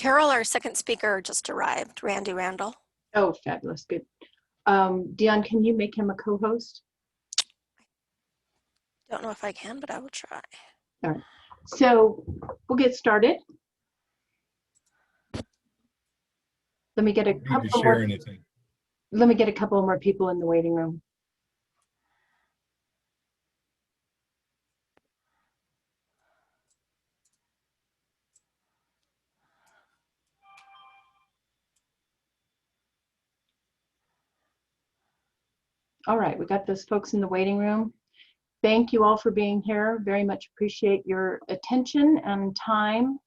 Carol, our second speaker, just arrived, Randy Randall. Oh, fabulous, good. Dion, can you make him a co-host? Don't know if I can, but I will try. All right, so we'll get started. Let me get a couple more. Let me get a couple more people in the waiting room. All right, we got those folks in the waiting room. Thank you all for being here. Very much appreciate your attention and time.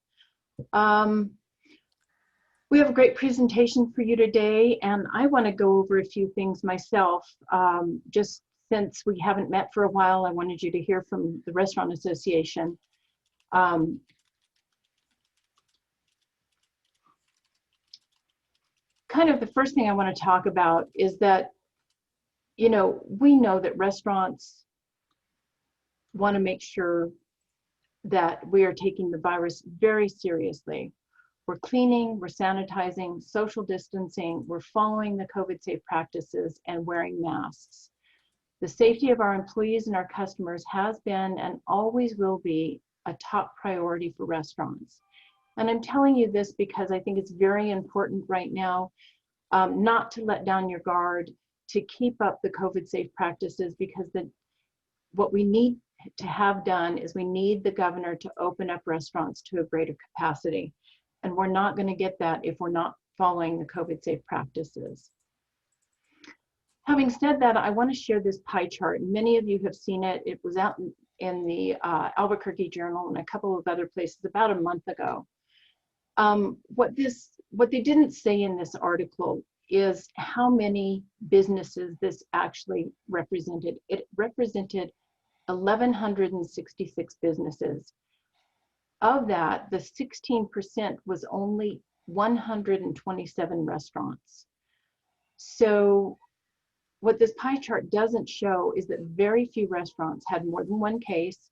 We have a great presentation for you today, and I want to go over a few things myself. Just since we haven't met for a while, I wanted you to hear from the Restaurant Association. Kind of the first thing I want to talk about is that, you know, we know that restaurants want to make sure that we are taking the virus very seriously. We're cleaning, we're sanitizing, social distancing, we're following the COVID safe practices and wearing masks. The safety of our employees and our customers has been and always will be a top priority for restaurants. And I'm telling you this because I think it's very important right now not to let down your guard, to keep up the COVID safe practices, because what we need to have done is we need the governor to open up restaurants to a greater capacity. And we're not going to get that if we're not following the COVID safe practices. Having said that, I want to share this pie chart. Many of you have seen it. It was out in the Albuquerque Journal and a couple of other places about a month ago. What they didn't say in this article is how many businesses this actually represented. It represented 1,166 businesses. Of that, the 16% was only 127 restaurants. So what this pie chart doesn't show is that very few restaurants had more than one case,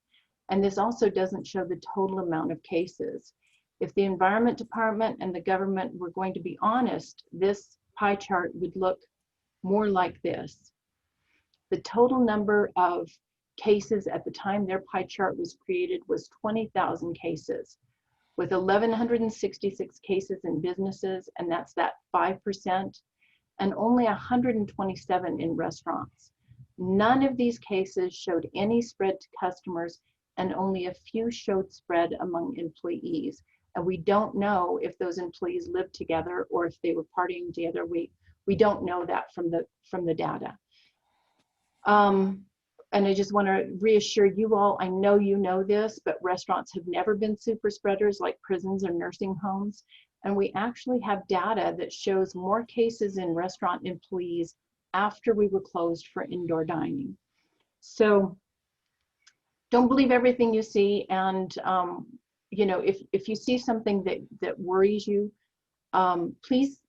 and this also doesn't show the total amount of cases. If the Environment Department and the government were going to be honest, this pie chart would look more like this. The total number of cases at the time their pie chart was created was 20,000 cases, with 1,166 cases in businesses, and that's that 5%, and only 127 in restaurants. None of these cases showed any spread to customers, and only a few showed spread among employees. And we don't know if those employees lived together or if they were partying together. We don't know that from the data. And I just want to reassure you all, I know you know this, but restaurants have never been super spreaders like prisons or nursing homes. And we actually have data that shows more cases in restaurant employees after we were closed for indoor dining. So don't believe everything you see. And you know, if you see something that worries you, please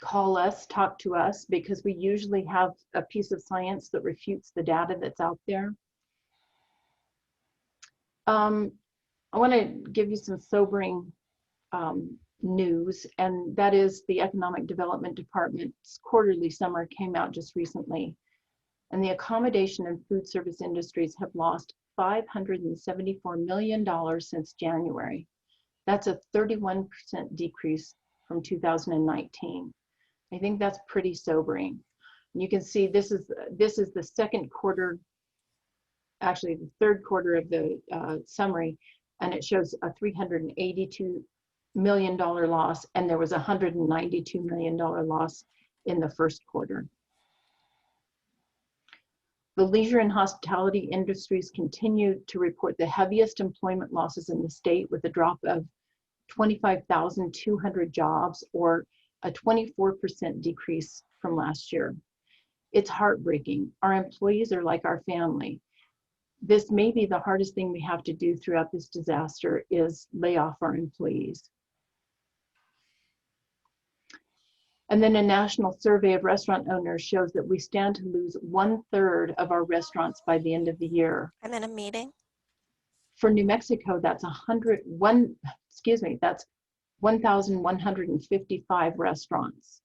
call us, talk to us, because we usually have a piece of science that refutes the data that's out there. I want to give you some sobering news, and that is the Economic Development Department's quarterly summary came out just recently, and the accommodation and food service industries have lost $574 million since January. That's a 31% decrease from 2019. I think that's pretty sobering. And you can see this is the second quarter, actually the third quarter of the summary, and it shows a $382 million loss, and there was a $192 million loss in the first quarter. The leisure and hospitality industries continue to report the heaviest employment losses in the state, with a drop of 25,200 jobs, or a 24% decrease from last year. It's heartbreaking. Our employees are like our family. This may be the hardest thing we have to do throughout this disaster, is lay off our employees. And then a national survey of restaurant owners shows that we stand to lose 1/3 of our restaurants by the end of the year. I'm in a meeting. For New Mexico, that's that's 1,155 restaurants.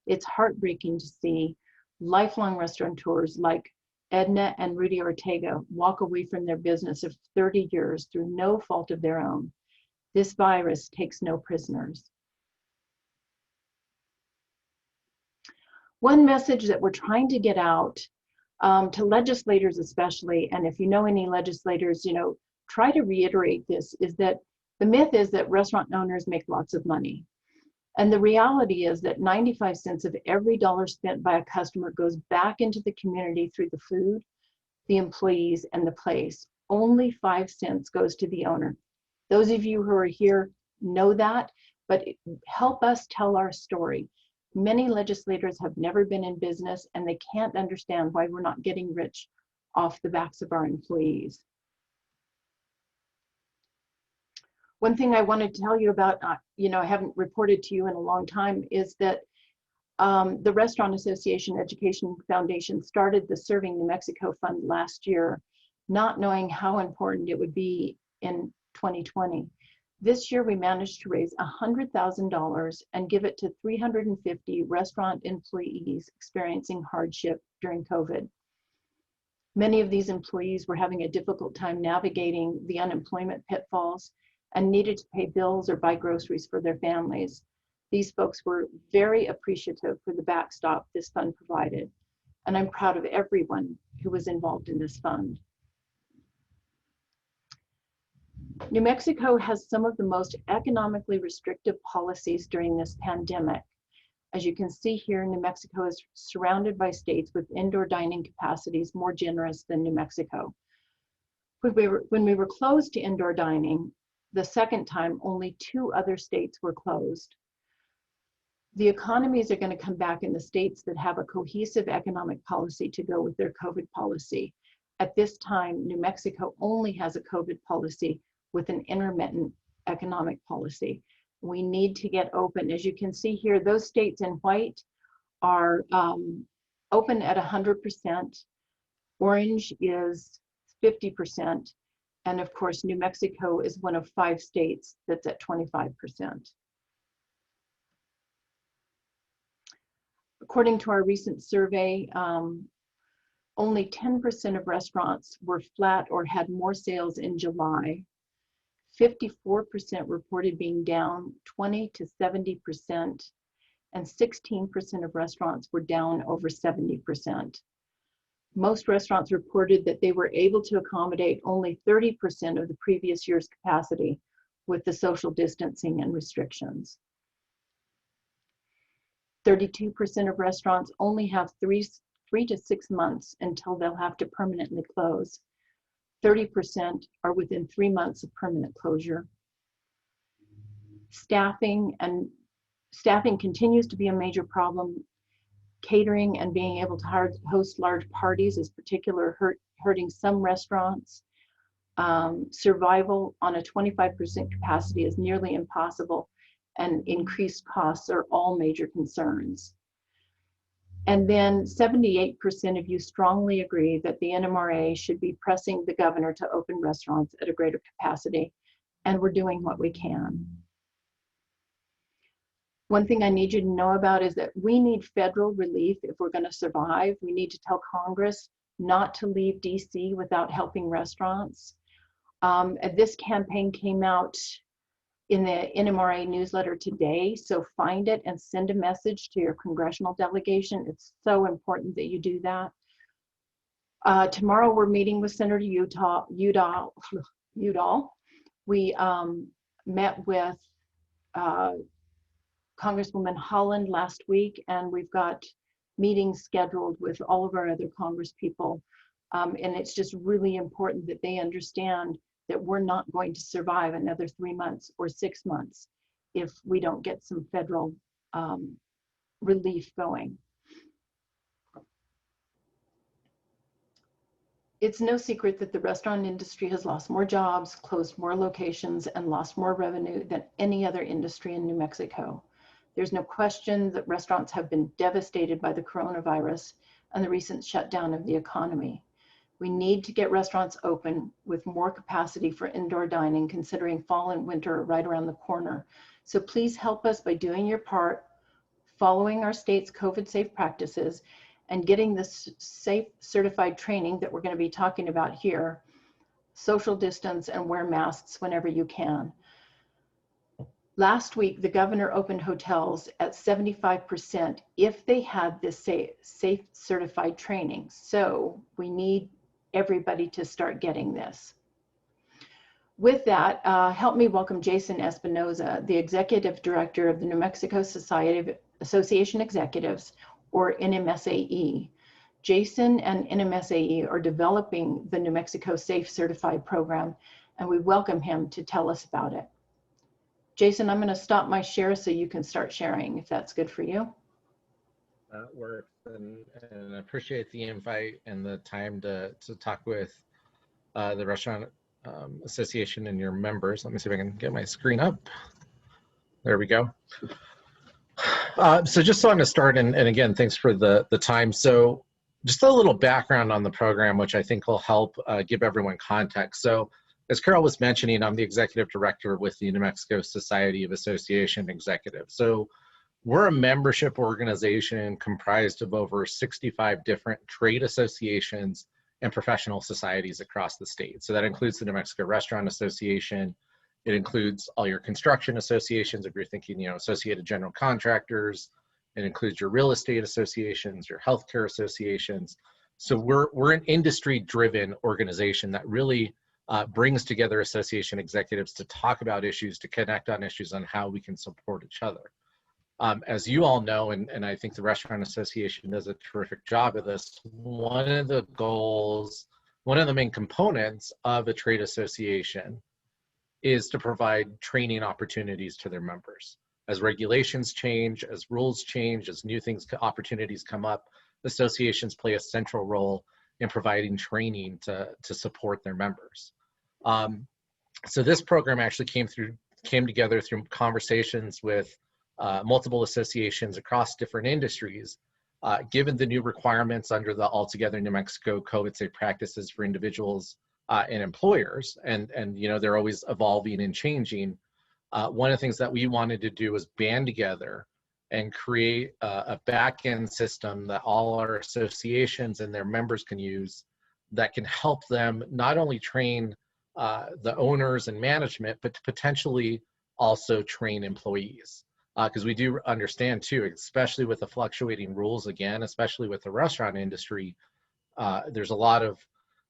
It's heartbreaking to see lifelong restaurateurs like Edna and Rudy Ortega walk away from their business of 30 years through no fault of their own. This virus takes no prisoners. One message that we're trying to get out to legislators especially, and if you know any legislators, try to reiterate this, is that the myth is that restaurant owners make lots of money. And the reality is that 95 cents of every dollar spent by a customer goes back into the community through the food, the employees, and the place. Only 5 cents goes to the owner. Those of you who are here know that, but help us tell our story. Many legislators have never been in business and they can't understand why we're not getting rich off the backs of our employees. One thing I wanted to tell you about, I haven't reported to you in a long time, is that the Restaurant Association Education Foundation started the Serving New Mexico Fund last year, not knowing how important it would be in 2020. This year we managed to raise $100,000 and give it to 350 restaurant employees experiencing hardship during COVID. Many of these employees were having a difficult time navigating the unemployment pitfalls and needed to pay bills or buy groceries for their families. These folks were very appreciative for the backstop this fund provided, and I'm proud of everyone who was involved in this fund. New Mexico has some of the most economically restrictive policies during this pandemic. As you can see here, New Mexico is surrounded by states with indoor dining capacities more generous than New Mexico. When we were closed to indoor dining, the second time, only 2 other states were closed. The economies are going to come back in the states that have a cohesive economic policy to go with their COVID policy. At this time, New Mexico only has a COVID policy with an intermittent economic policy. We need to get open. As you can see here, those states in white are open at 100%. Orange is 50%. And of course, New Mexico is one of 5 states that's at 25%. According to our recent survey, only 10% of restaurants were flat or had more sales in July. 54% reported being down 20 to 70%, and 16% of restaurants were down over 70%. Most restaurants reported that they were able to accommodate only 30% of the previous year's capacity with the social distancing and restrictions. 32% of restaurants only have 3 to 6 months until they'll have to permanently close. 30% are within 3 months of permanent closure. Staffing continues to be a major problem. Catering and being able to host large parties is particularly hurting some restaurants. Survival on a 25% capacity is nearly impossible, and increased costs are all major concerns. And then 78% of you strongly agree that the NMRA should be pressing the governor to open restaurants at a greater capacity, and we're doing what we can. One thing I need you to know about is that we need federal relief if we're going to survive. We need to tell Congress not to leave DC without helping restaurants. This campaign came out in the NMRA newsletter today, so find it and send a message to your congressional delegation. It's so important that you do that. Tomorrow we're meeting with Senator Udall. We met with Congresswoman Holland last week, and we've got meetings scheduled with all of our other Congresspeople. And it's just really important that they understand that we're not going to survive another 3 months or 6 months if we don't get some federal relief going. It's no secret that the restaurant industry has lost more jobs, closed more locations, and lost more revenue than any other industry in New Mexico. There's no question that restaurants have been devastated by the coronavirus and the recent shutdown of the economy. We need to get restaurants open with more capacity for indoor dining, considering fall and winter are right around the corner. So please help us by doing your part, following our state's COVID safe practices, and getting this safe certified training that we're going to be talking about here. Social distance and wear masks whenever you can. Last week, the governor opened hotels at 75% if they had this safe certified training. So we need everybody to start getting this. With that, help me welcome Jason Espinosa, the Executive Director of the New Mexico Society of Association Executives, or NMSAE. Jason and NMSAE are developing the New Mexico Safe Certified program, and we welcome him to tell us about it. Jason, I'm going to stop my share so you can start sharing, if that's good for you. That works, and I appreciate the invite and the time to talk with the Restaurant Association and your members. Let me see if I can get my screen up. There we go. So just so I'm going to start, and again, thanks for the time. So just a little background on the program, which I think will help give everyone context. So as Carol was mentioning, I'm the Executive Director with the New Mexico Society of Association Executives. So we're a membership organization comprised of over 65 different trade associations and professional societies across the state. So that includes the New Mexico Restaurant Association. It includes all your construction associations, if you're thinking, you know, Associated General Contractors. It includes your real estate associations, your healthcare associations. So we're an industry-driven organization that really brings together association executives to talk about issues, to connect on issues on how we can support each other. As you all know, and I think the Restaurant Association does a terrific job of this, one of the goals, one of the main components of a trade association is to provide training opportunities to their members. As regulations change, as rules change, as new things, opportunities come up, associations play a central role in providing training to support their members. So this program actually came together through conversations with multiple associations across different industries, given the new requirements under the Altogether New Mexico COVID safe practices for individuals and employers, and you know, they're always evolving and changing. One of the things that we wanted to do was band together and create a back-end system that all our associations and their members can use that can help them not only train the owners and management, but to potentially also train employees. Because we do understand too, especially with the fluctuating rules, again, especially with the restaurant industry, there's a lot of,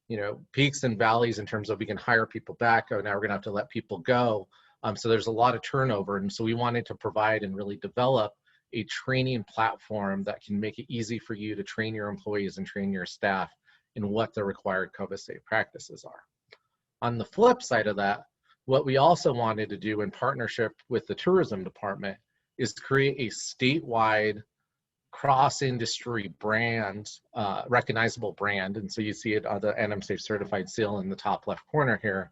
you know, peaks and valleys in terms of we can hire people back, oh, now we're gonna have to let people go. So there's a lot of turnover. And so we wanted to provide and really develop a training platform that can make it easy for you to train your employees and train your staff in what the required COVID safe practices are. On the flip side of that, what we also wanted to do in partnership with the tourism department is create a statewide cross-industry brand, recognizable brand. And so you see it on the NM Safe certified seal in the top left corner here,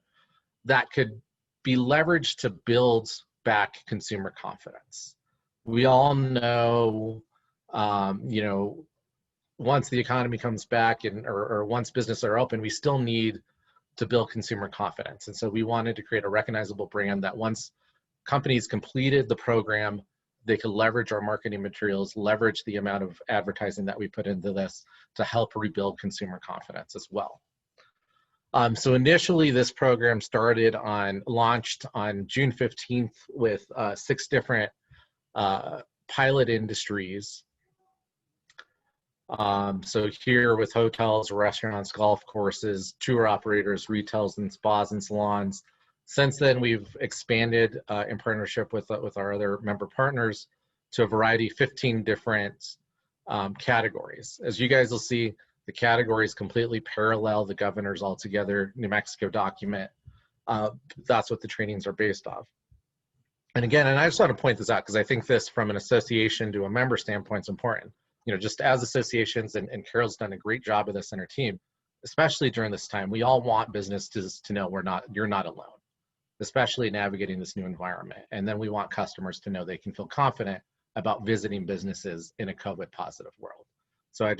that could be leveraged to build back consumer confidence. We all know, you know, once the economy comes back or once businesses are open, we still need to build consumer confidence. And so we wanted to create a recognizable brand that once companies completed the program, they could leverage our marketing materials, leverage the amount of advertising that we put into this to help rebuild consumer confidence as well. So initially this program launched on June 15th with 6 different pilot industries. So here with hotels, restaurants, golf courses, tour operators, retails and spas and salons. Since then, we've expanded in partnership with our other member partners to a variety, 15 different categories. As you guys will see, the categories completely parallel the governor's Altogether New Mexico document. That's what the trainings are based off. And again, and I just want to point this out because I think this from an association to a member standpoint is important. You know, just as associations, and Carol's done a great job of this in her team, especially during this time, we all want businesses to know you're not alone, especially navigating this new environment. And then we want customers to know they can feel confident about visiting businesses in a COVID positive world. So I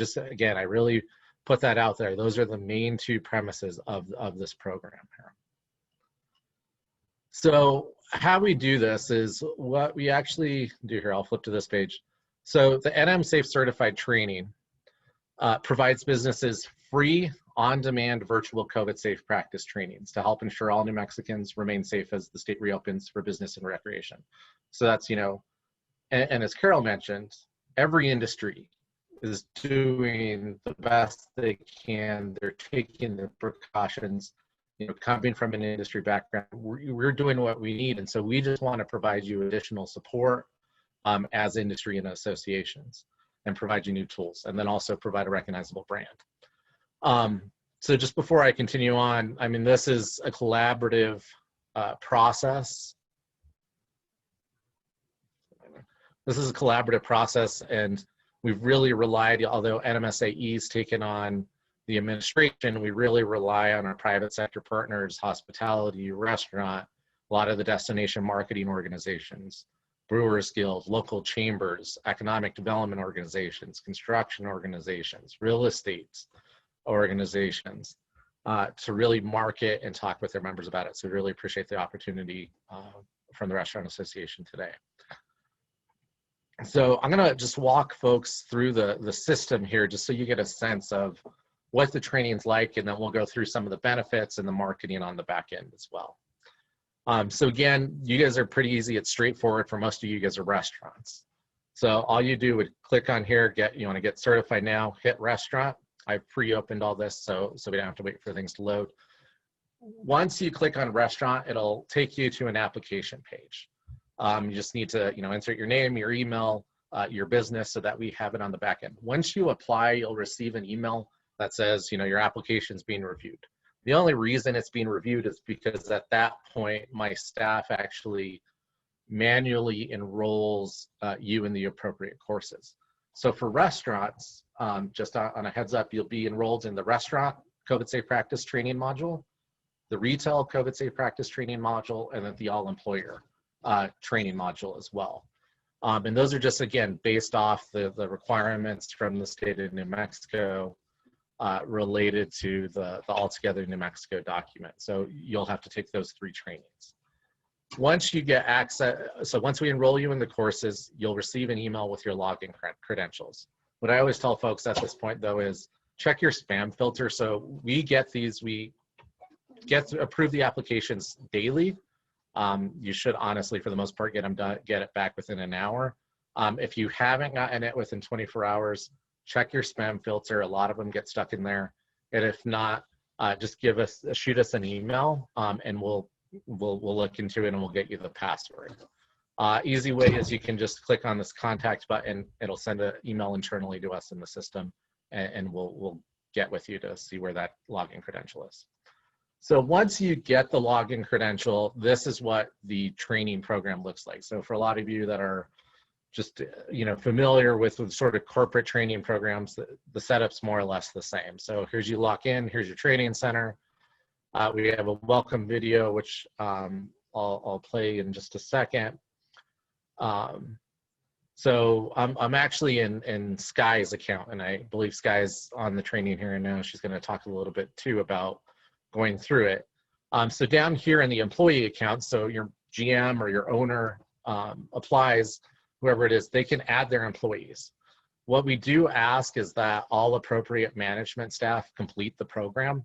really put that out there. Those are the main two premises of this program here. So how we do this is what we actually do here. I'll flip to this page. So the NM Safe Certified Training provides businesses free, on-demand virtual COVID safe practice trainings to help ensure all New Mexicans remain safe as the state reopens for business and recreation. So that's, you know, and as Carol mentioned, every industry is doing the best they can. They're taking the precautions. You know, coming from an industry background, we're doing what we need, and so we just want to provide you additional support as industry and associations, and provide you new tools, and then also provide a recognizable brand. So just before I continue on, I mean, this is a collaborative process. This is a collaborative process, and we've really relied, although NMSAE's taken on the administration, we really rely on our private sector partners, hospitality, restaurant, a lot of the destination marketing organizations, Brewers Guild, local chambers, economic development organizations, construction organizations, real estate organizations, to really market and talk with their members about it. So we really appreciate the opportunity from the Restaurant Association today. So I'm gonna just walk folks through the system here, just so you get a sense of what the training's like, and then we'll go through some of the benefits and the marketing on the back end as well. So again, you guys are pretty easy. It's straightforward. For most of you guys are restaurants. So all you do would click on here, you want to get certified now, hit restaurant. I've pre-opened all this so we don't have to wait for things to load. Once you click on restaurant, it'll take you to an application page. You just need to, you know, insert your name, your email, your business, so that we have it on the back end. Once you apply, you'll receive an email that says, you know, your application's being reviewed. The only reason it's being reviewed is because at that point, my staff actually manually enrolls you in the appropriate courses. So for restaurants, just on a heads up, you'll be enrolled in the restaurant COVID Safe Practice Training module, the retail COVID Safe Practice Training module, and then the all-employer training module as well. And those are just, again, based off the requirements from the state of New Mexico related to the Altogether New Mexico document. So you'll have to take those 3 trainings. Once you get access, so once we enroll you in the courses, you'll receive an email with your login credentials. What I always tell folks at this point, though, is check your spam filter. So we get these, we get to approve the applications daily. You should honestly, for the most part, get it back within an hour. If you haven't gotten it within 24 hours, check your spam filter. A lot of them get stuck in there. And if not, just shoot us an email, and we'll look into it and we'll get you the password. Easy way is you can just click on this contact button. It'll send an email internally to us in the system, and we'll get with you to see where that login credential is. So once you get the login credential, this is what the training program looks like. So for a lot of you that are just, you know, familiar with sort of corporate training programs, the setup's more or less the same. So here's you log in, here's your training center. We have a welcome video, which I'll play in just a second. So I'm actually in Sky's account, and I believe Sky's on the training here and now. She's going to talk a little bit too about going through it. So down here in the employee account, so your GM or your owner applies, whoever it is, they can add their employees. What we do ask is that all appropriate management staff complete the program.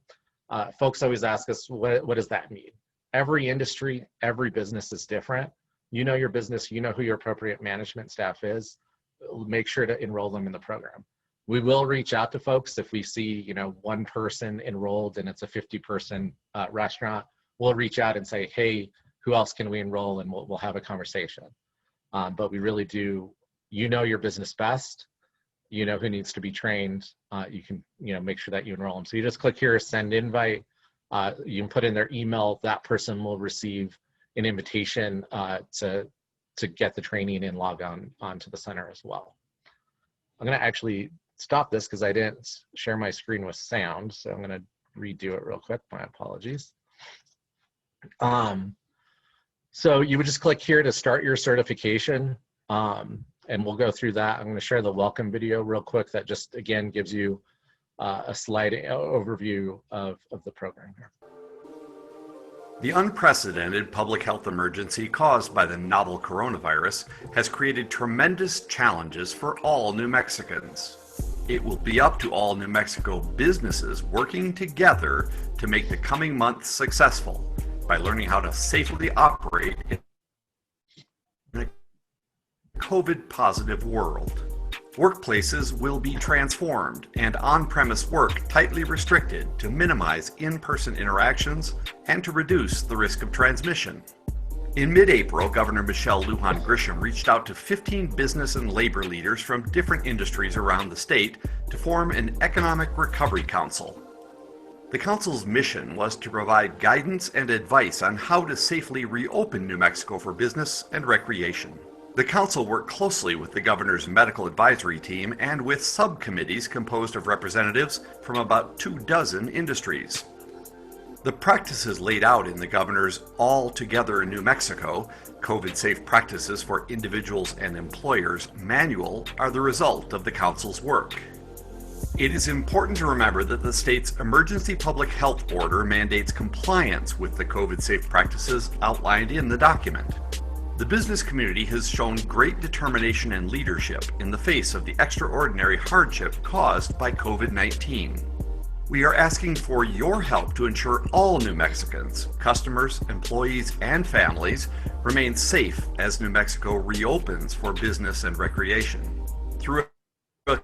Folks always ask us, what does that mean? Every industry, every business is different. You know your business, you know who your appropriate management staff is. Make sure to enroll them in the program. We will reach out to folks if we see, you know, one person enrolled and it's a 50-person restaurant. We'll reach out and say, hey, who else can we enroll? And we'll have a conversation. But we really do, you know your business best. You know who needs to be trained. You can, you know, make sure that you enroll them. So you just click here, send invite. You can put in their email. That person will receive an invitation to get the training and log on to the center as well. I'm going to actually stop this because I didn't share my screen with sound. So I'm going to redo it real quick. My apologies. So you would just click here to start your certification, and we'll go through that. I'm going to share the welcome video real quick that just, again, gives you a slide overview of the program here. The unprecedented public health emergency caused by the novel coronavirus has created tremendous challenges for all New Mexicans. It will be up to all New Mexico businesses working together to make the coming months successful by learning how to safely operate in a COVID-positive world. Workplaces will be transformed and on-premise work tightly restricted to minimize in-person interactions and to reduce the risk of transmission. In mid-April, Governor Michelle Lujan Grisham reached out to 15 business and labor leaders from different industries around the state to form an Economic Recovery Council. The council's mission was to provide guidance and advice on how to safely reopen New Mexico for business and recreation. The council worked closely with the governor's medical advisory team and with subcommittees composed of representatives from about 24 industries. The practices laid out in the governor's All Together in New Mexico, COVID-Safe Practices for Individuals and Employers manual are the result of the council's work. It is important to remember that the state's emergency public health order mandates compliance with the COVID-Safe practices outlined in the document. The business community has shown great determination and leadership in the face of the extraordinary hardship caused by COVID-19. We are asking for your help to ensure all New Mexicans, customers, employees, and families remain safe as New Mexico reopens for business and recreation. Through a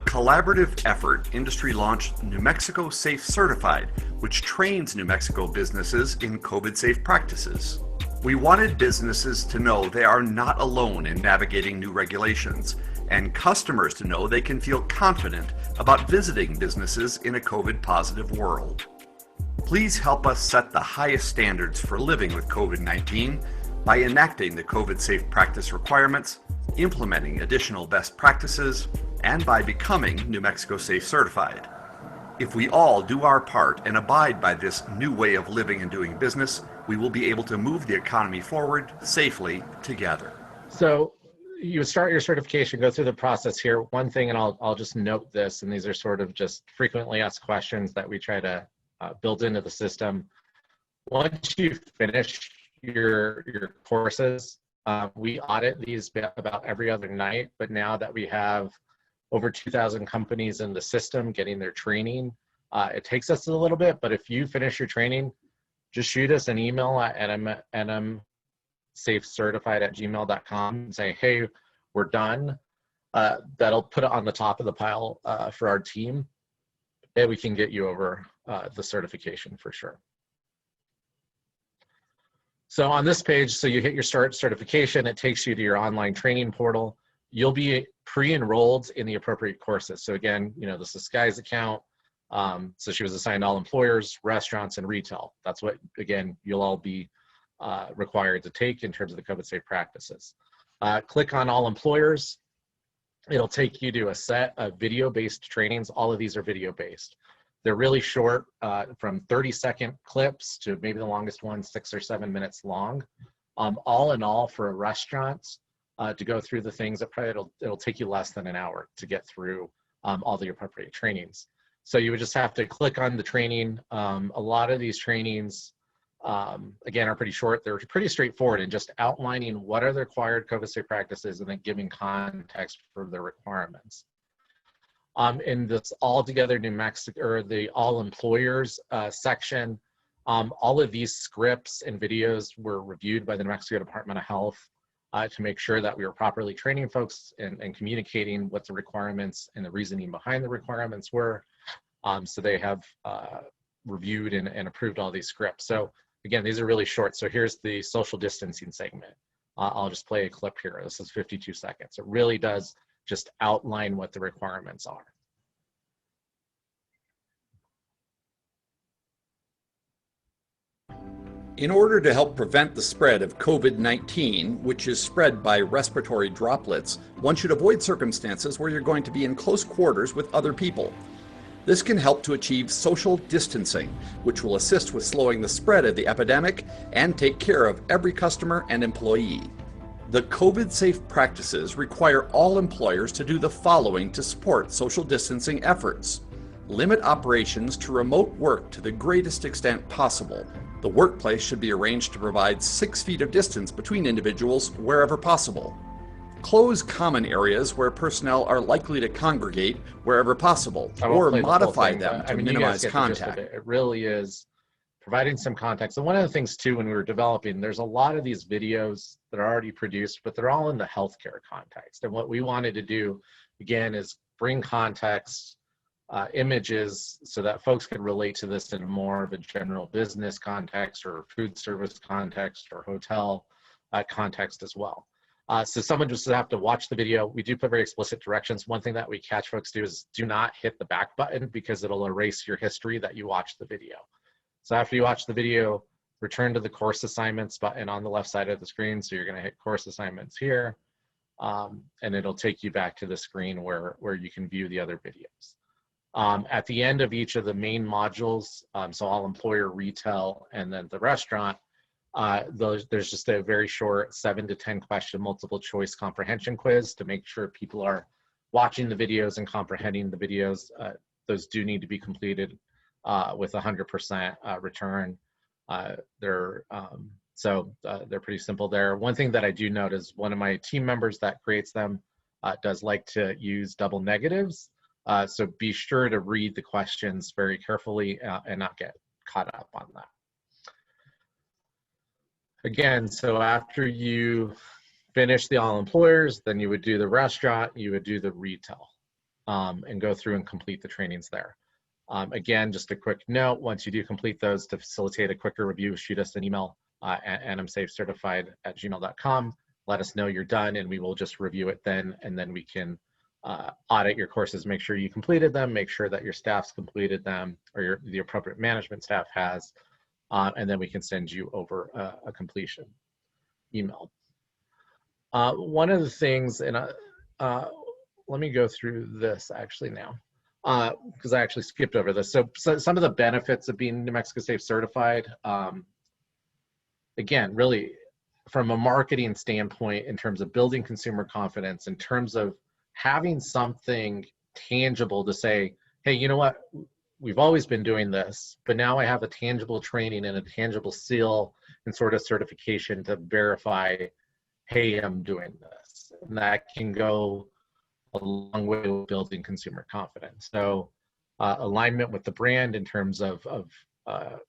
collaborative effort, industry launched New Mexico Safe Certified, which trains New Mexico businesses in COVID-safe practices. We wanted businesses to know they are not alone in navigating new regulations, and customers to know they can feel confident about visiting businesses in a COVID-positive world. Please help us set the highest standards for living with COVID-19 by enacting the COVID-safe practice requirements, implementing additional best practices, and by becoming New Mexico Safe Certified. If we all do our part and abide by this new way of living and doing business, we will be able to move the economy forward safely together. So you start your certification, go through the process here. One thing, and I'll just note this, and these are sort of just frequently asked questions that we try to build into the system. Once you finish your courses, we audit these about every other night, but now that we have over 2,000 companies in the system getting their training, it takes us a little bit, but if you finish your training, just shoot us an email at nmsafecertified@gmail.com and say, hey, we're done. That'll put it on the top of the pile for our team, and we can get you over the certification for sure. So on this page, so you hit your start certification, it takes you to your online training portal. You'll be pre-enrolled in the appropriate courses. So again, this is Sky's account. So she was assigned all employers, restaurants, and retail. That's what, again, you'll all be required to take in terms of the COVID-safe practices. Click on all employers. It'll take you to a set of video-based trainings. All of these are video-based. They're really short, from 30-second clips to maybe the longest one, 6 or 7 minutes long. All in all, for a restaurant, to go through the things, it'll take you less than an hour to get through all the appropriate trainings. So you would just have to click on the training. A lot of these trainings, again, are pretty short. They're pretty straightforward in just outlining what are the required COVID-safe practices and then giving context for the requirements. In this All Together New Mexico, or the All Employers section, all of these scripts and videos were reviewed by the New Mexico Department of Health to make sure that we were properly training folks and communicating what the requirements and the reasoning behind the requirements were. So they have reviewed and approved all these scripts. So again, these are really short. So here's the social distancing segment. I'll just play a clip here. This is 52 seconds. It really does just outline what the requirements are. In order to help prevent the spread of COVID-19, which is spread by respiratory droplets, one should avoid circumstances where you're going to be in close quarters with other people. This can help to achieve social distancing, which will assist with slowing the spread of the epidemic and take care of every customer and employee. The COVID-safe practices require all employers to do the following to support social distancing efforts. Limit operations to remote work to the greatest extent possible. The workplace should be arranged to provide 6 feet of distance between individuals wherever possible. Close common areas where personnel are likely to congregate wherever possible, I won't or play the whole modify thing, them but, to I mean, you guys minimize get the gist of contact. it. It really is providing some context. And one of the things too, when we were developing, there's a lot of these videos that are already produced, but they're all in the healthcare context. And what we wanted to do, again, is bring context, images, so that folks can relate to this in more of a general business context or food service context or hotel context as well. So someone just have to watch the video. We do put very explicit directions. One thing that we catch folks do is do not hit the back button, because it'll erase your history that you watched the video. So after you watch the video, return to the course assignments button on the left side of the screen. So you're going to hit course assignments here, and it'll take you back to the screen where you can view the other videos. At the end of each of the main modules, so all employer, retail, and then the restaurant, there's just a very short 7 to 10 question multiple choice comprehension quiz to make sure people are watching the videos and comprehending the videos. Those do need to be completed with 100% return. They're pretty simple there. One thing that I do note is one of my team members that creates them does like to use double negatives. So be sure to read the questions very carefully and not get caught up on that. Again, so after you finish the all employers, then you would do the restaurant, you would do the retail, and go through and complete the trainings there. Again, just a quick note, once you do complete those, to facilitate a quicker review, shoot us an email at nmsafecertified@gmail.com. Let us know you're done, and we will just review it then, and then we can audit your courses, make sure you completed them, make sure that your staff's completed them, or the appropriate management staff has, and then we can send you over a completion email. One of the things, and let me go through this actually now, because I actually skipped over this. So some of the benefits of being New Mexico Safe certified, again, really from a marketing standpoint, in terms of building consumer confidence, in terms of having something tangible to say, hey, you know what, we've always been doing this, but now I have a tangible training and a tangible seal and sort of certification to verify, hey, I'm doing this. And that can go a long way with building consumer confidence. So alignment with the brand in terms of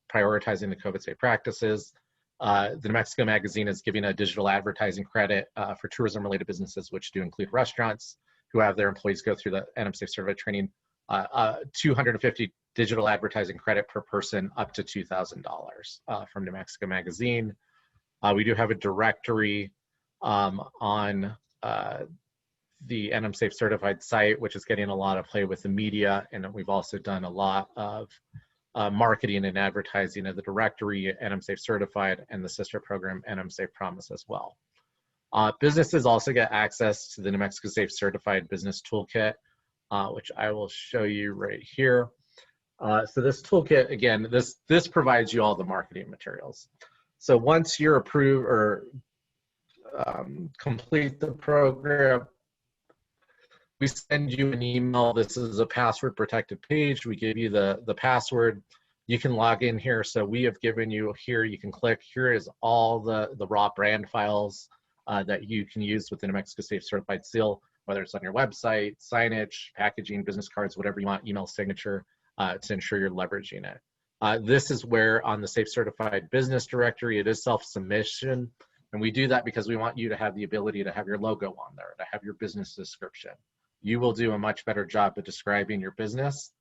prioritizing the COVID safe practices. The New Mexico Magazine is giving a digital advertising credit for tourism related businesses, which do include restaurants who have their employees go through the NM Safe certified training. 250 digital advertising credit per person, up to $2,000 from New Mexico Magazine. We do have a directory on the NM Safe certified site, which is getting a lot of play with the media, and we've also done a lot of marketing and advertising of the directory, NM Safe certified, and the sister program, NM Safe Promise, as well. Businesses also get access to the New Mexico Safe certified business toolkit, which I will show you right here. So this toolkit, again, this provides you all the marketing materials. So once you're approved or complete the program, we send you an email. This is a password protected page. We give you the password. You can log in here. So we have given you here, you can click, here is all the raw brand files that you can use with the New Mexico Safe certified seal, whether it's on your website, signage, packaging, business cards, whatever you want, email signature, to ensure you're leveraging it. This is where on the Safe Certified Business Directory, it is self-submission. And we do that because we want you to have the ability to have your logo on there, to have your business description. You will do a much better job of describing your business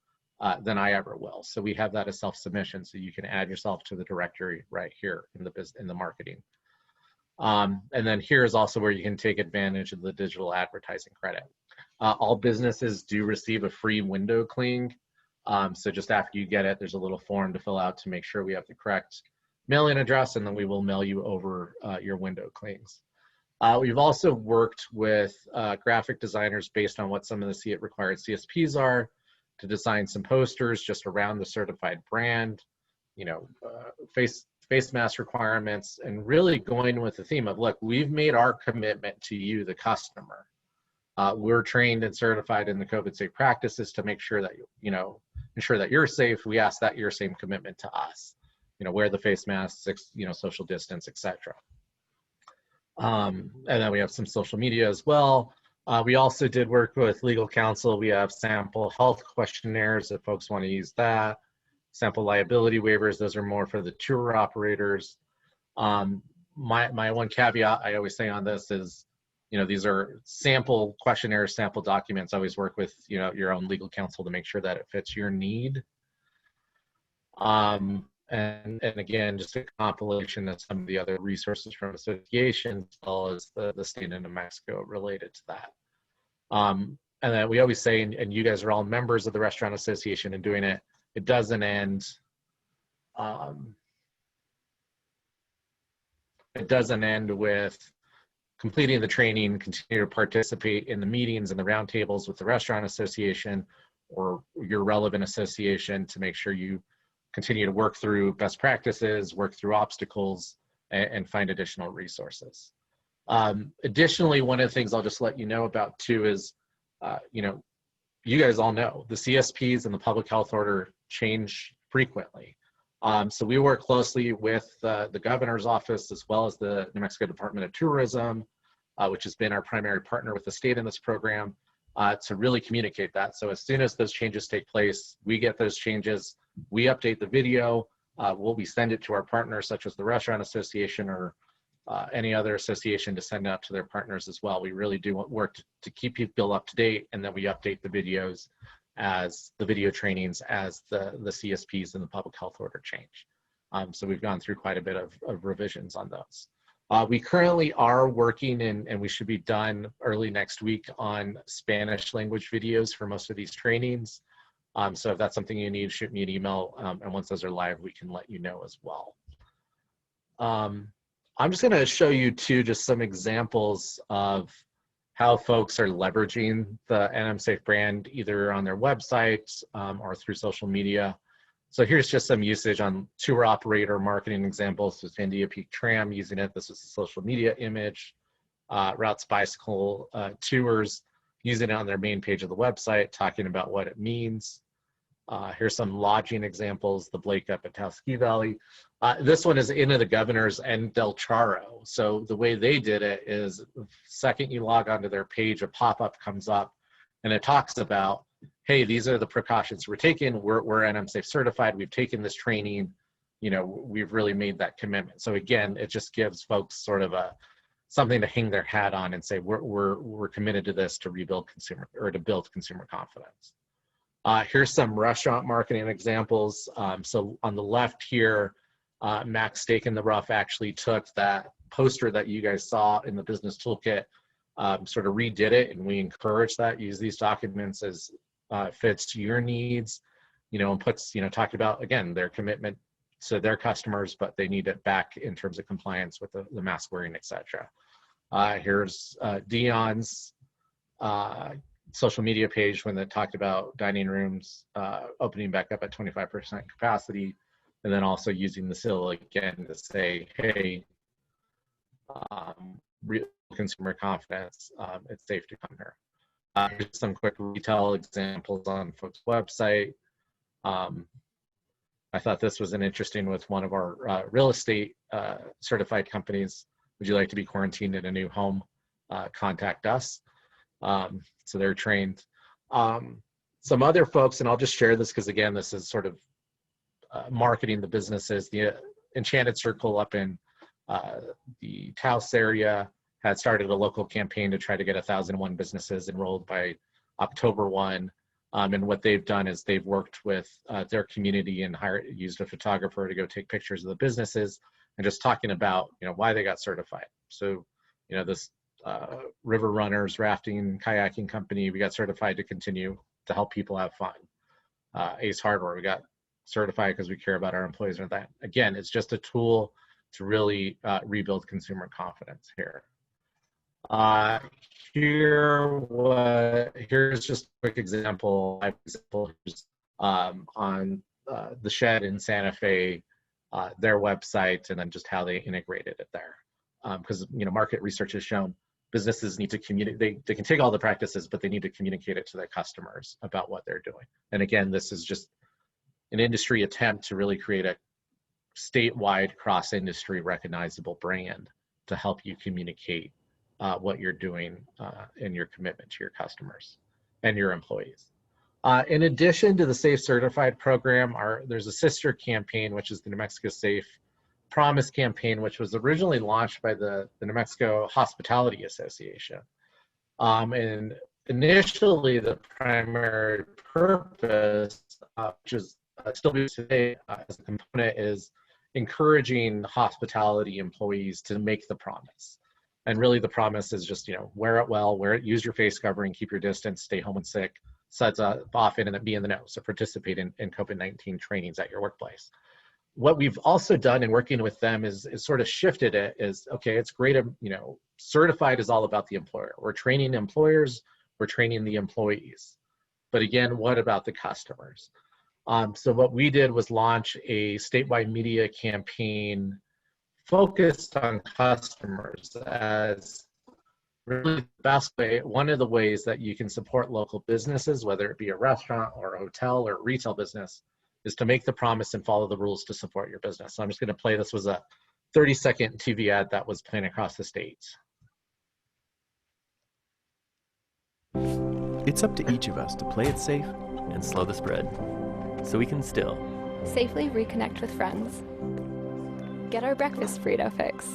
than I ever will. So we have that as self-submission, so you can add yourself to the directory right here in the marketing. And then here is also where you can take advantage of the digital advertising credit. All businesses do receive a free window cling. So just after you get it, there's a little form to fill out to make sure we have the correct mailing address, and then we will mail you over your window clings. We've also worked with graphic designers based on what some of the required CSPs are to design some posters just around the certified brand, face mask requirements, and really going with the theme of, look, we've made our commitment to you, the customer. We're trained and certified in the COVID safe practices to make sure that, ensure that you're safe, we ask that your same commitment to us. Wear the face masks, social distance, etc. And then we have some social media as well. We also did work with legal counsel. We have sample health questionnaires if folks want to use that. Sample liability waivers, those are more for the tour operators. My one caveat I always say on this is, these are sample questionnaires, sample documents. Always work with, your own legal counsel to make sure that it fits your need. And again, just a compilation of some of the other resources from associations, as well as the state of New Mexico related to that. And then we always say, and you guys are all members of the Restaurant Association and doing it, it doesn't end. It doesn't end with completing the training, continue to participate in the meetings and the roundtables with the Restaurant Association or your relevant association to make sure you continue to work through best practices, work through obstacles, and find additional resources. Additionally, one of the things I'll just let you know about too is, you guys all know the CSPs and the public health order change frequently. So we work closely with the governor's office as well as the New Mexico Department of Tourism, which has been our primary partner with the state in this program, to really communicate that. So as soon as those changes take place, we get those changes, we update the video, we send it to our partners such as the Restaurant Association or any other association to send out to their partners as well. We really do work to keep people up to date, and then we update the videos as the video trainings as the CSPs and the public health order change. So we've gone through quite a bit of revisions on those. We currently are working and we should be done early next week on Spanish language videos for most of these trainings. So if that's something you need, shoot me an email, and once those are live, we can let you know as well. I'm just gonna show you too, just some examples of how folks are leveraging the NMSafe brand, either on their website or through social media. So here's just some usage on tour operator marketing examples with India Peak Tram using it. This is a social media image. Routes Bicycle Tours using it on their main page of the website, talking about what it means. Here's some lodging examples, the Blake up at Taos Ski Valley. This one is into the governor's and Del Charo. So the way they did it is the second you log onto their page, a pop-up comes up and it talks about, hey, these are the precautions we're taking. We're NMSafe certified. We've taken this training. We've really made that commitment. So again, it just gives folks sort of something to hang their hat on and say, we're committed to this to rebuild consumer or to build consumer confidence. Here's some restaurant marketing examples. So on the left here, Max Steak in the Rough actually took that poster that you guys saw in the business toolkit, sort of redid it, and we encourage that. Use these documents as fits your needs, and puts, talked about, again, their commitment to their customers, but they need it back in terms of compliance with the mask wearing, etc. Here's Dion's social media page when they talked about dining rooms opening back up at 25% capacity, and then also using the SIL again to say, hey, real consumer confidence, it's safe to come here. Here's some quick retail examples on folks' website. I thought this was an interesting with one of our real estate certified companies. Would you like to be quarantined in a new home? Contact us. So they're trained. Some other folks, and I'll just share this because again, this is sort of marketing the businesses. The Enchanted Circle up in the Taos area had started a local campaign to try to get 1,001 businesses enrolled by October 1. And what they've done is they've worked with their community and used a photographer to go take pictures of the businesses and just talking about, why they got certified. So, this River Runners rafting kayaking company, we got certified to continue to help people have fun. Ace Hardware, we got certified because we care about our employees. And that, again, it's just a tool to really rebuild consumer confidence here. Here's just a quick example. On the Shed in Santa Fe, their website, and then just how they integrated it there. Because market research has shown businesses need to communicate. They can take all the practices, but they need to communicate it to their customers about what they're doing. And again, this is just an industry attempt to really create a statewide cross-industry recognizable brand to help you communicate what you're doing and your commitment to your customers and your employees. In addition to the Safe Certified program, there's a sister campaign, which is the New Mexico Safe Promise campaign, which was originally launched by the New Mexico Hospitality Association. And initially, the primary purpose, which is still today as a component, is encouraging hospitality employees to make the promise. And really the promise is just, wear it well, use your face covering, keep your distance, stay home when sick, such often, and be in the know. So participate in COVID-19 trainings at your workplace. What we've also done in working with them is sort of shifted it is, okay, it's great, certified is all about the employer. We're training employers, we're training the employees. But again, what about the customers? So what we did was launch a statewide media campaign focused on customers as really the best way, one of the ways that you can support local businesses, whether it be a restaurant or a hotel or a retail business, is to make the promise and follow the rules to support your business. So I'm just going to play, this was a 30-second TV ad that was playing across the states. It's up to each of us to play it safe and slow the spread, so we can still safely reconnect with friends, get our breakfast burrito fix,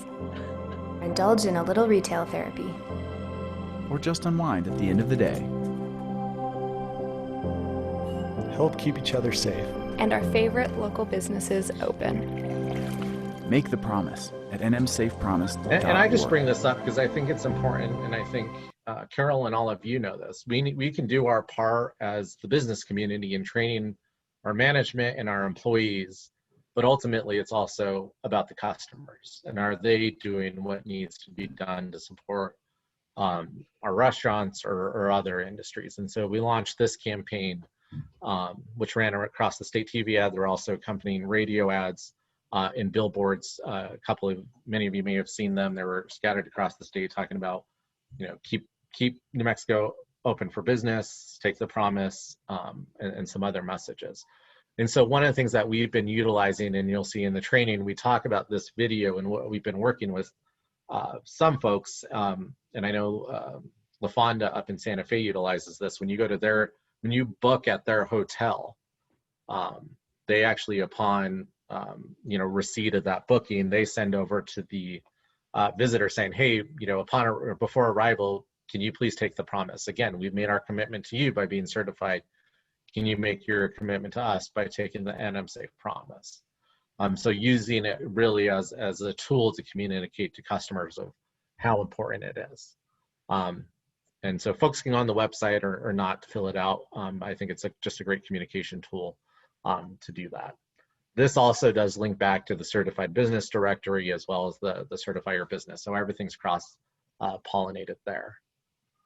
indulge in a little retail therapy, or just unwind at the end of the day. Help keep each other safe. And our favorite local businesses open. Make the promise at nmsafepromise.org. And I just bring this up because I think it's important, and I think Carol and all of you know this. We can do our part as the business community in training our management and our employees, but ultimately it's also about the customers, and are they doing what needs to be done to support our restaurants or other industries. And so we launched this campaign, which ran across the state TV ad. There were also accompanying radio ads and billboards. Many of you may have seen them. They were scattered across the state talking about, keep New Mexico open for business, take the promise, and some other messages. And so one of the things that we've been utilizing, and you'll see in the training, we talk about this video and what we've been working with some folks, and I know LaFonda up in Santa Fe utilizes this. When you book at their hotel, they actually, upon receipt of that booking, they send over to the visitor saying, hey, before arrival, can you please take the promise? Again, we've made our commitment to you by being certified. Can you make your commitment to us by taking the NM Safe promise? So using it really as a tool to communicate to customers of how important it is. And so focusing on the website or not to fill it out, I think it's just a great communication tool to do that. This also does link back to the Certified Business Directory as well as the Certify Your Business. So everything's cross-pollinated there.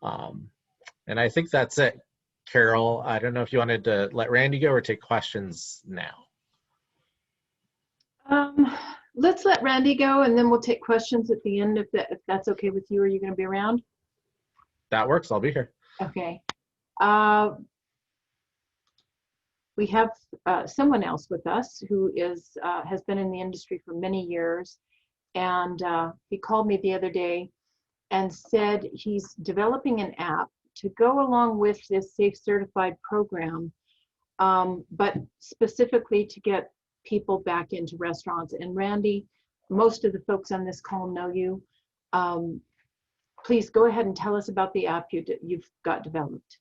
And I think that's it. Carol, I don't know if you wanted to let Randy go or take questions now. Let's let Randy go, and then we'll take questions at the end if that's okay with you. Are you going to be around? That works. I'll be here. Okay. We have someone else with us who has been in the industry for many years, and he called me the other day and said he's developing an app to go along with this Safe Certified program, but specifically to get people back into restaurants. And Randy, most of the folks on this call know you. Please go ahead and tell us about the app you've got developed.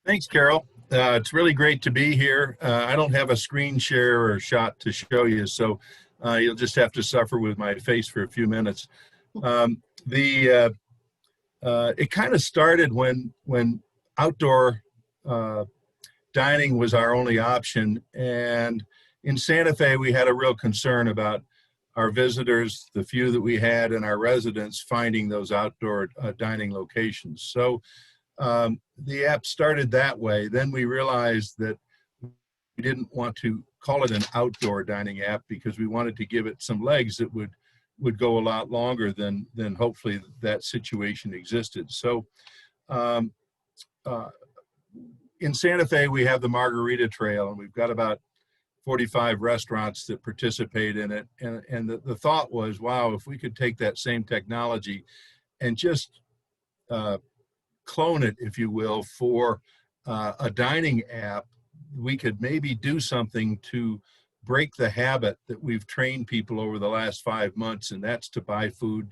Thanks, Carol. It's really great to be here. I don't have a screen share or shot to show you, so you'll just have to suffer with my face for a few minutes. It kind of started when outdoor dining was our only option, and in Santa Fe we had a real concern about our visitors, the few that we had, and our residents finding those outdoor dining locations. So the app started that way. Then we realized that we didn't want to call it an outdoor dining app because we wanted to give it some legs that would go a lot longer than hopefully that situation existed. So in Santa Fe, we have the Margarita Trail, and we've got about 45 restaurants that participate in it. And the thought was, wow, if we could take that same technology and just clone it, if you will, for a dining app, we could maybe do something to break the habit that we've trained people over the last 5 months, and that's to buy food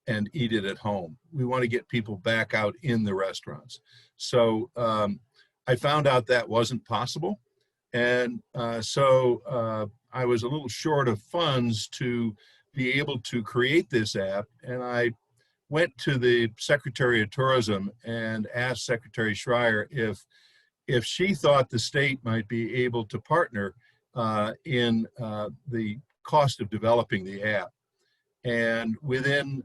and eat it at home. We want to get people back out in the restaurants. So I found out that wasn't possible. And so I was a little short of funds to be able to create this app. And I went to the Secretary of Tourism and asked Secretary Schreier if she thought the state might be able to partner in the cost of developing the app. And within,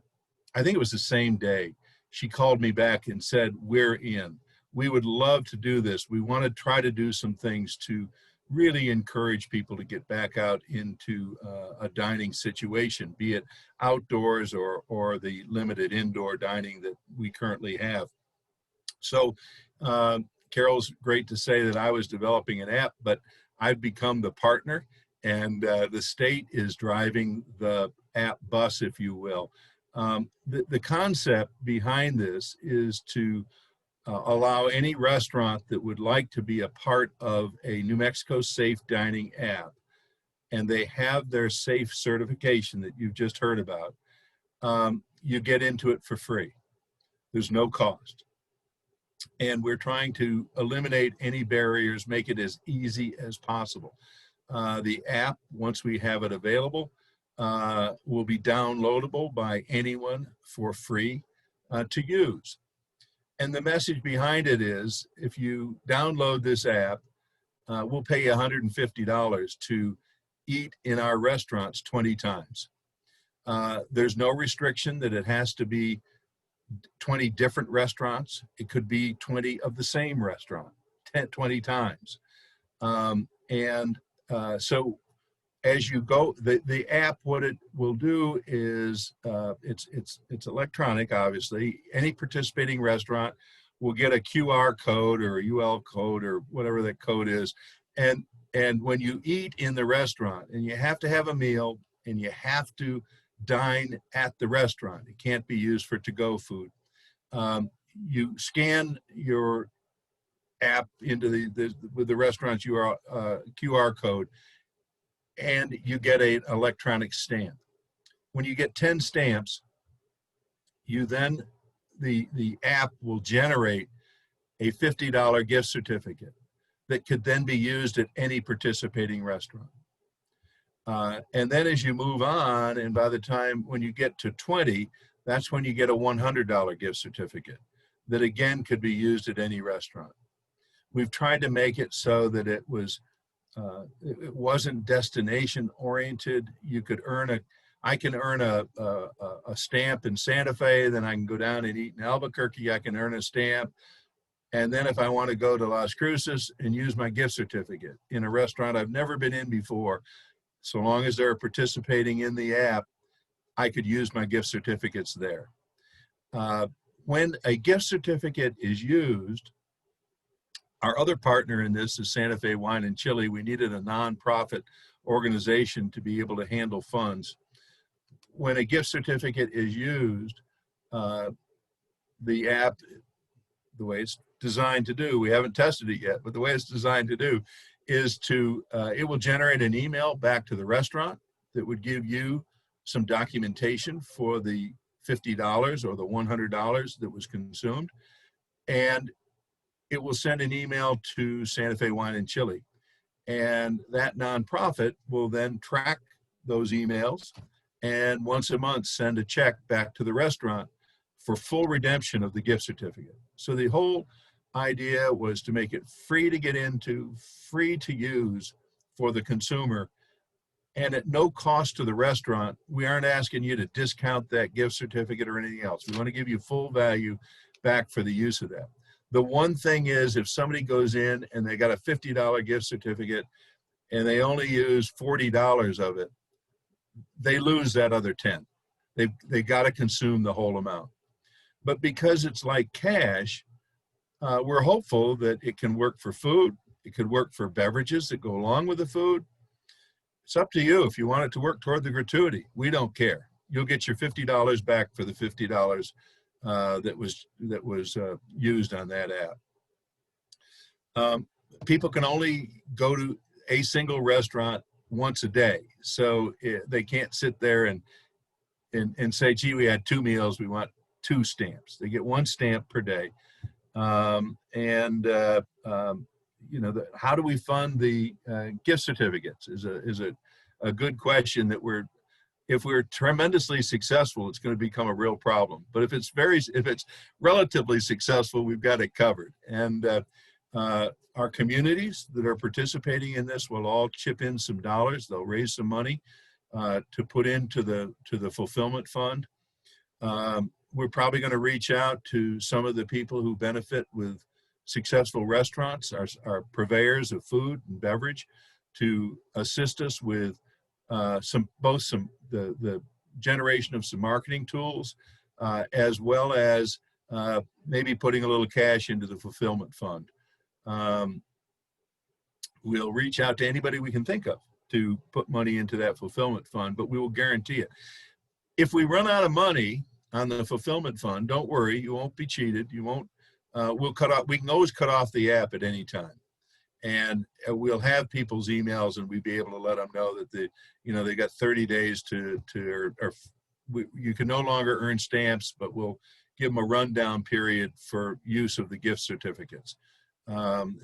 I think it was the same day, she called me back and said, we're in. We would love to do this. We want to try to do some things to really encourage people to get back out into a dining situation, be it outdoors or the limited indoor dining that we currently have. So Carol's great to say that I was developing an app, but I've become the partner, and the state is driving the app bus, if you will. The concept behind this is to allow any restaurant that would like to be a part of a New Mexico Safe Dining app, and they have their SAFE certification that you've just heard about, you get into it for free. There's no cost. And we're trying to eliminate any barriers, make it as easy as possible. The app, once we have it available, will be downloadable by anyone for free to use. And the message behind it is, if you download this app, we'll pay you $150 to eat in our restaurants 20 times. There's no restriction that it has to be 20 different restaurants. It could be 20 of the same restaurant, 20 times. So as you go, the app, what it will do is it's electronic, obviously. Any participating restaurant will get a QR code or a UL code or whatever that code is. And when you eat in the restaurant, and you have to have a meal and you have to dine at the restaurant, it can't be used for to-go food. You scan your app into with the restaurant's QR code, and you get an electronic stamp. When you get 10 stamps, you then, the app will generate a $50 gift certificate that could then be used at any participating restaurant. And then as you move on, and by the time when you get to 20, that's when you get a $100 gift certificate that again could be used at any restaurant. We've tried to make it so that it wasn't destination oriented. You could I can earn a stamp in Santa Fe, then I can go down and eat in Albuquerque, I can earn a stamp. And then if I want to go to Las Cruces and use my gift certificate in a restaurant I've never been in before, so long as they're participating in the app, I could use my gift certificates there. When a gift certificate is used, our other partner in this is Santa Fe Wine and Chili. We needed a nonprofit organization to be able to handle funds. When a gift certificate is used, the app, the way it's designed to do, we haven't tested it yet, but the way it's designed to do is it will generate an email back to the restaurant that would give you some documentation for the $50 or the $100 that was consumed. And it will send an email to Santa Fe Wine and Chili. And that nonprofit will then track those emails and once a month send a check back to the restaurant for full redemption of the gift certificate. So the whole idea was to make it free to get into, free to use for the consumer, and at no cost to the restaurant. We aren't asking you to discount that gift certificate or anything else. We want to give you full value back for the use of that. The one thing is, if somebody goes in and they got a $50 gift certificate and they only use $40 of it, they lose that other 10. They got to consume the whole amount. But because it's like cash, we're hopeful that it can work for food. It could work for beverages that go along with the food. It's up to you if you want it to work toward the gratuity. We don't care. You'll get your $50 back for the $50 that was used on that app. People can only go to a single restaurant once a day, so they can't sit there and say, gee, we had 2 meals, we want 2 stamps. They get 1 stamp per day. You know, how do we fund the gift certificates is a good question that if we're tremendously successful, it's going to become a real problem. But if it's relatively successful, we've got it covered. And our communities that are participating in this will all chip in some dollars. They'll raise some money to put into the fulfillment fund. We're probably going to reach out to some of the people who benefit with successful restaurants, our purveyors of food and beverage, to assist us with the generation of some marketing tools, as well as maybe putting a little cash into the fulfillment fund. We'll reach out to anybody we can think of to put money into that fulfillment fund, but we will guarantee it. If we run out of money on the fulfillment fund, don't worry, you won't be cheated. You won't. We can always cut off the app at any time, and we'll have people's emails, and we'll be able to let them know that they got 30 days you can no longer earn stamps, but we'll give them a rundown period for use of the gift certificates,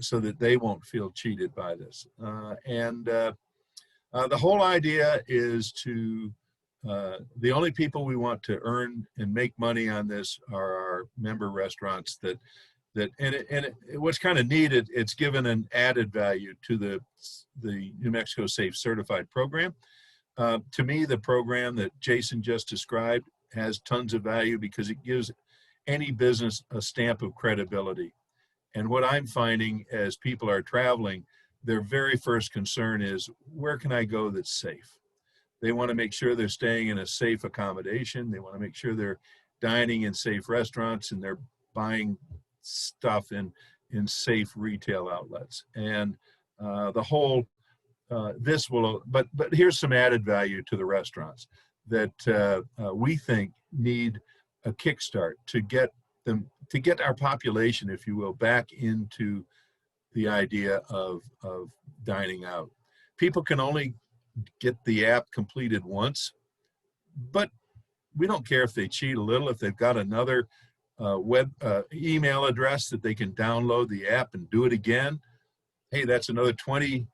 so that they won't feel cheated by this. The whole idea is to the only people we want to earn and make money on this are our member restaurants what's kind of neat, it's given an added value to the New Mexico Safe Certified program. To me, the program that Jason just described has tons of value because it gives any business a stamp of credibility. And what I'm finding as people are traveling, their very first concern is, where can I go that's safe? They want to make sure they're staying in a safe accommodation. They want to make sure they're dining in safe restaurants and they're buying stuff in safe retail outlets. And the whole, but here's some added value to the restaurants that we think need a kickstart to get our population, if you will, back into the idea of dining out. People can only get the app completed once, but we don't care if they cheat a little. If they've got another email address that they can download the app and do it again, hey, that's another 20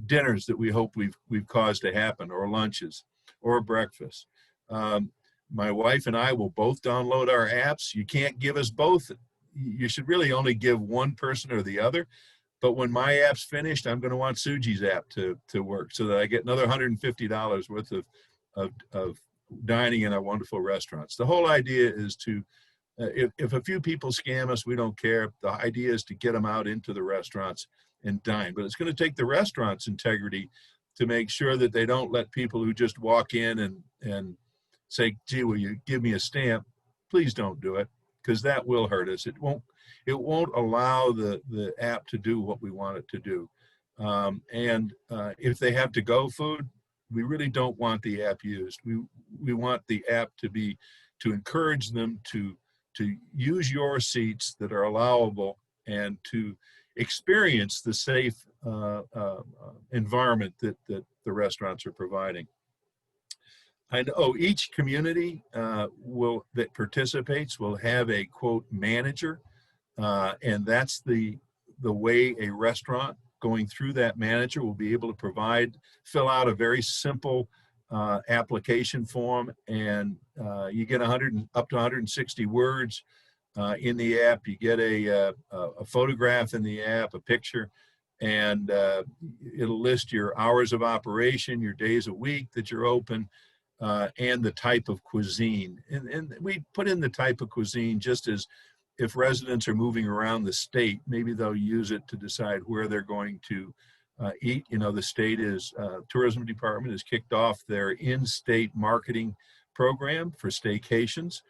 dinners that we hope we've caused to happen, or lunches, or breakfast. My wife and I will both download our apps. You can't give us both. You should really only give one person or the other. But when my app's finished, I'm going to want Suji's app to work so that I get another $150 worth of dining in our wonderful restaurants. The whole idea is to, if a few people scam us, we don't care. The idea is to get them out into the restaurants and dine. But it's going to take the restaurant's integrity to make sure that they don't let people who just walk in and say, gee, will you give me a stamp? Please don't do it, because that will hurt us. It won't allow the app to do what we want it to do. If they have to-go food, we really don't want the app used. We want the app to encourage them to use your seats that are allowable and to experience the safe environment that the restaurants are providing. And each community that participates will have a, quote, manager, and that's the way a restaurant going through that manager will be able to fill out a very simple application form, and you get up to 160 words in the app. You get a photograph in the app, a picture, and it'll list your hours of operation, your days a week that you're open, and the type of cuisine. And we put in the type of cuisine just as if residents are moving around the state, maybe they'll use it to decide where they're going to eat. You know, the state tourism department has kicked off their in-state marketing program for staycations.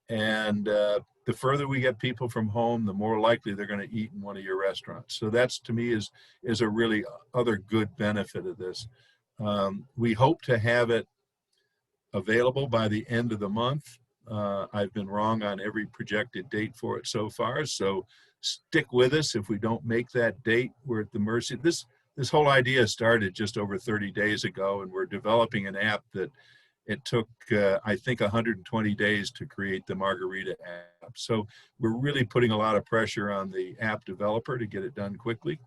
And the further we get people from home, the more likely they're going to eat in one of your restaurants. So that's, to me, is a really other good benefit of this. We hope to have it available by the end of the month. I've been wrong on every projected date for it so far, so stick with us. If we don't make that date, we're at the mercy. This whole idea started just over 30 days ago, and we're developing an app that it took, I think, 120 days to create the Margarita app. So we're really putting a lot of pressure on the app developer to get it done quickly.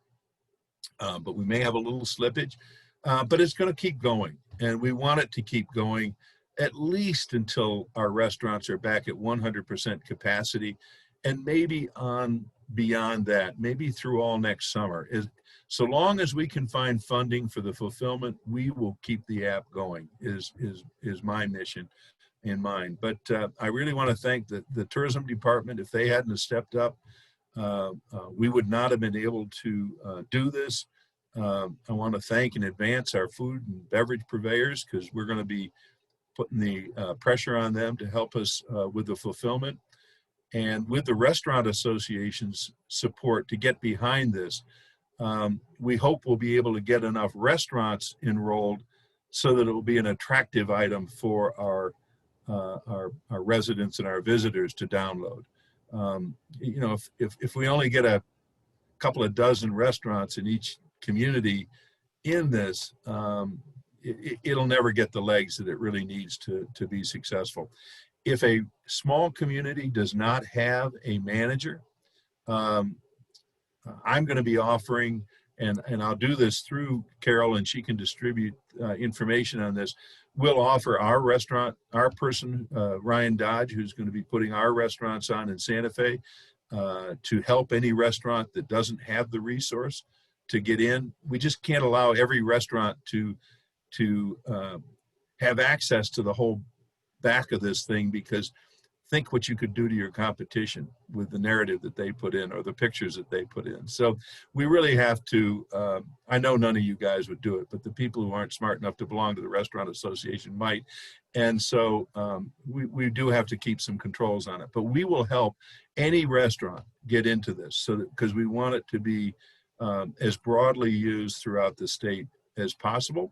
But we may have a little slippage, but it's going to keep going. And we want it to keep going at least until our restaurants are back at 100% capacity, and maybe on beyond that, maybe through all next summer. So long as we can find funding for the fulfillment, we will keep the app going, is my mission in mind. But I really want to thank the tourism department. If they hadn't have stepped up, we would not have been able to do this. I want to thank in advance our food and beverage purveyors, because we're going to be putting the pressure on them to help us with the fulfillment. And with the restaurant association's support to get behind this, we hope we'll be able to get enough restaurants enrolled so that it will be an attractive item for our residents and our visitors to download. You know, if we only get a couple of dozen restaurants in each community in this, it'll never get the legs that it really needs to be successful. If a small community does not have a manager, I'm going to be offering, and I'll do this through Carol, and she can distribute information on this. We'll offer our restaurant, our person, Ryan Dodge, who's going to be putting our restaurants on in Santa Fe, to help any restaurant that doesn't have the resource to get in. We just can't allow every restaurant to have access to the whole back of this thing, because think what you could do to your competition with the narrative that they put in or the pictures that they put in. So we really have to, I know none of you guys would do it, but the people who aren't smart enough to belong to the Restaurant Association might. And so we do have to keep some controls on it, but we will help any restaurant get into this, so that, because we want it to be as broadly used throughout the state as possible.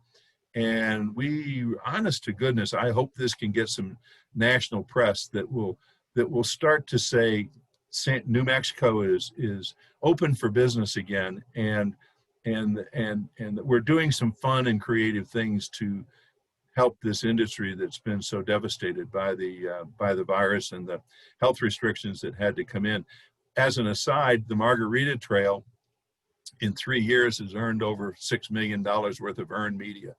And we, honest to goodness, I hope this can get some national press that will start to say New Mexico is open for business again, and that we're doing some fun and creative things to help this industry that's been so devastated by the virus and the health restrictions that had to come in. As an aside, the Margarita Trail in 3 years has earned over $6 million worth of earned media.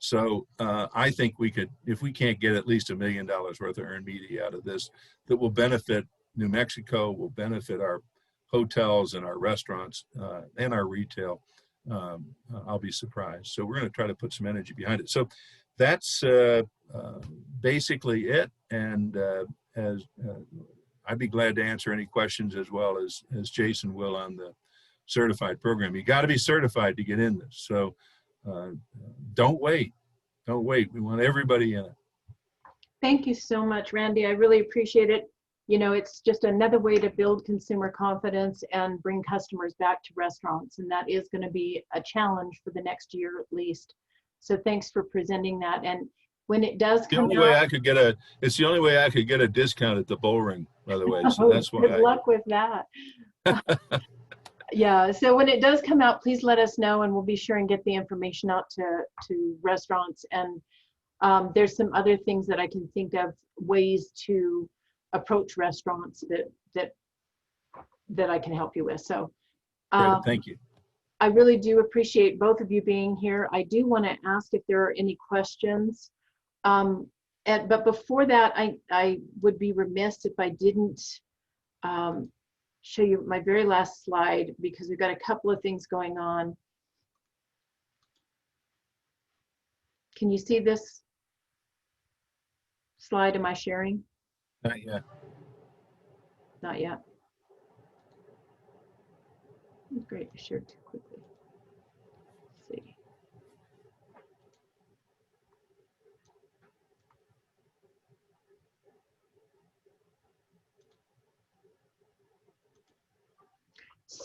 So I think we could, if we can't get at least $1 million worth of earned media out of this, that will benefit New Mexico, will benefit our hotels and our restaurants and our retail. I'll be surprised. So we're going to try to put some energy behind it. So that's basically it. And I'd be glad to answer any questions, as well as Jason will, on the certified program. You got to be certified to get in this. So don't wait. We want everybody in it. Thank you so much, Randy. I really appreciate it. You know, it's just another way to build consumer confidence and bring customers back to restaurants. And that is going to be a challenge for the next year at least. So thanks for presenting that. And when it does come out, it's the only way I could get a discount at the Bull Ring, by the way. So that's why. Good luck with that. Yeah, so when it does come out, please let us know, and we'll be sure and get the information out to restaurants. And there's some other things that I can think of, ways to approach restaurants that I can help you with. So great, thank you. I really do appreciate both of you being here. I do want to ask if there are any questions. But before that, I would be remiss if I didn't show you my very last slide, because we've got a couple of things going on. Can you see this slide? Am I sharing? Not yet. Not yet. Great, I shared too quickly. Let's see.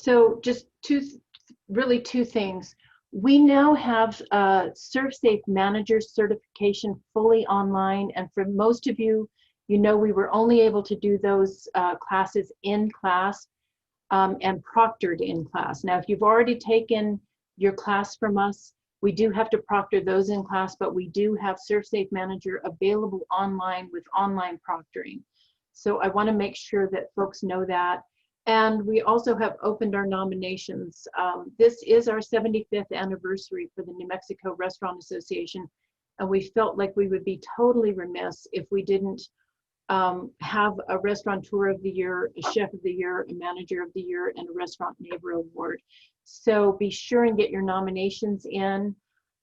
So just really two things. We now have ServSafe Manager certification fully online, and for most of you, you know we were only able to do those classes in class and proctored in class. Now, if you've already taken your class from us, we do have to proctor those in class, but we do have ServSafe Manager available online with online proctoring. So I want to make sure that folks know that. And we also have opened our nominations. This is our 75th anniversary for the New Mexico Restaurant Association, and we felt like we would be totally remiss if we didn't have a Restaurateur of the Year, a Chef of the Year, a Manager of the Year, and a Restaurant Neighbor Award. So be sure and get your nominations in,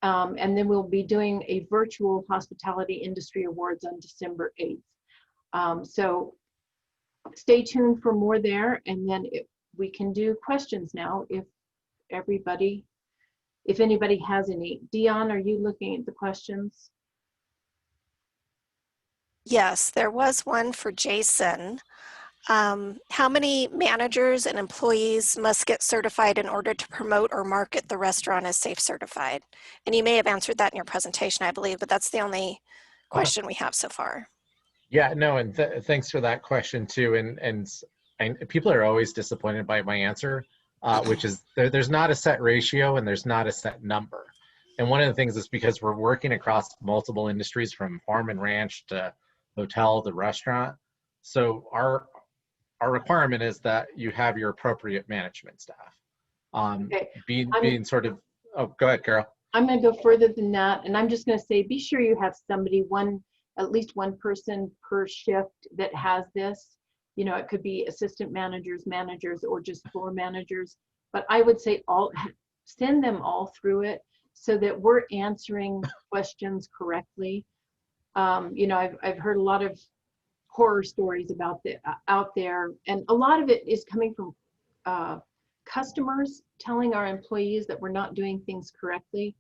and then we'll be doing a virtual Hospitality Industry Awards on December 8th. So stay tuned for more there, and then we can do questions now if anybody has any. Dion, are you looking at the questions? Yes, there was one for Jason. How many managers and employees must get certified in order to promote or market the restaurant as safe certified? And you may have answered that in your presentation, I believe, but that's the only question we have so far. Yeah, no, and thanks for that question too. And people are always disappointed by my answer, which is there's not a set ratio and there's not a set number. And one of the things is because we're working across multiple industries from farm and ranch to hotel to restaurant. So our requirement is that you have your appropriate management staff. Okay. Being sort of, oh, go ahead, Carol. I'm going to go further than that, and I'm just going to say, be sure you have somebody, at least one person per shift that has this. You know, it could be assistant managers, or just floor managers. But I would say send them all through it so that we're answering questions correctly. You know, I've heard a lot of horror stories about out there, and a lot of it is coming from customers telling our employees that we're not doing things correctly,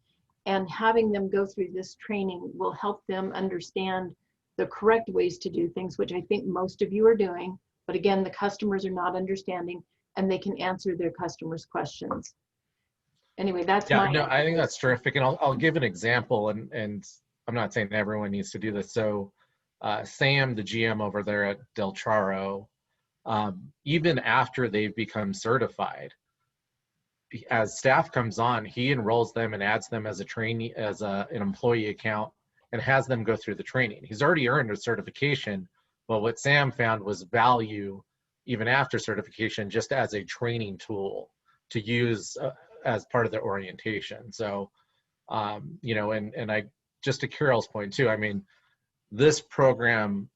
and having them go through this training will help them understand the correct ways to do things, which I think most of you are doing. But again, the customers are not understanding, and they can answer their customers' questions. Anyway, that's I think that's terrific, and I'll give an example, and I'm not saying everyone needs to do this. So Sam, the GM over there at Del Charo, even after they've become certified, as staff comes on, he enrolls them and adds them as a trainee, as an employee account, and has them go through the training. He's already earned a certification, but what Sam found was value even after certification, just as a training tool to use as part of their orientation. So, you know, and I, just to Carol's point too, I mean, this program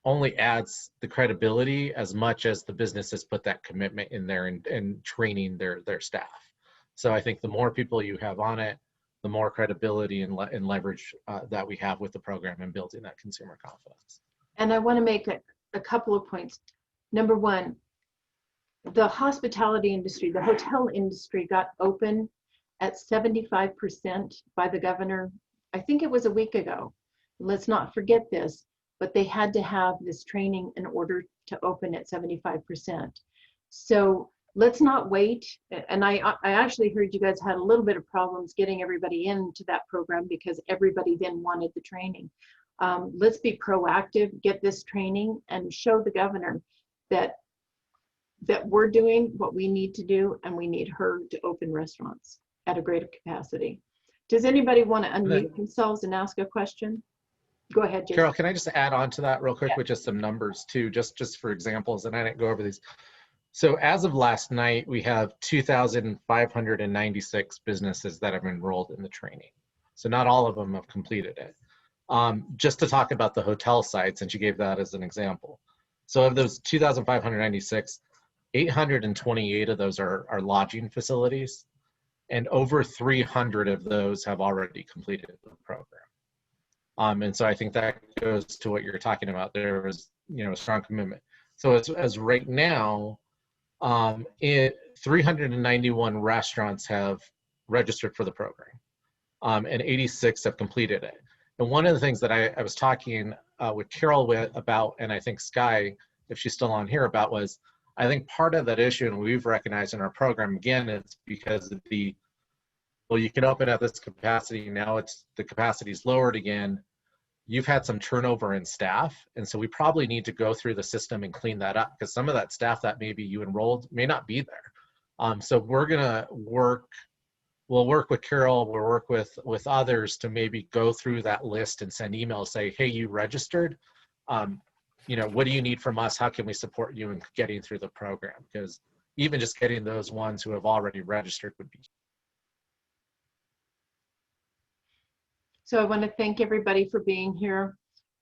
only adds the credibility as much as the businesses put that commitment in there and training their staff. So I think the more people you have on it, the more credibility and leverage that we have with the program and building that consumer confidence. And I want to make a couple of points. Number one, the hospitality industry, the hotel industry got open at 75% by the governor. I think it was a week ago. Let's not forget this, but they had to have this training in order to open at 75%. So let's not wait. And I actually heard you guys had a little bit of problems getting everybody into that program because everybody then wanted the training. Let's be proactive, get this training, and show the governor that we're doing what we need to do, and we need her to open restaurants at a greater capacity. Does anybody want to unmute themselves and ask a question? Go ahead, Jason. Carol, can I just add on to that real quick with just some numbers too, just for examples, and I didn't go over these. So as of last night, we have 2,596 businesses that have enrolled in the training. So not all of them have completed it. Just to talk about the hotel side, since you gave that as an example. So of those 2,596, 828 of those are lodging facilities, and over 300 of those have already completed the program. And so I think that goes to what you're talking about. There was, you know, a strong commitment. So as right now, 391 restaurants have registered for the program, and 86 have completed it. And one of the things that I was talking with Carol about, and I think Sky, if she's still on here, about, was I think part of that issue, and we've recognized in our program, again, it's because of well, you can open at this capacity, now the capacity is lowered again. You've had some turnover in staff, and so we probably need to go through the system and clean that up, because some of that staff that maybe you enrolled may not be there. So we're gonna we'll work with Carol, we'll work with others to maybe go through that list and send emails, say, hey, you registered, you know, what do you need from us? How can we support you in getting through the program? Because even just getting those ones who have already registered would be. So I want to thank everybody for being here.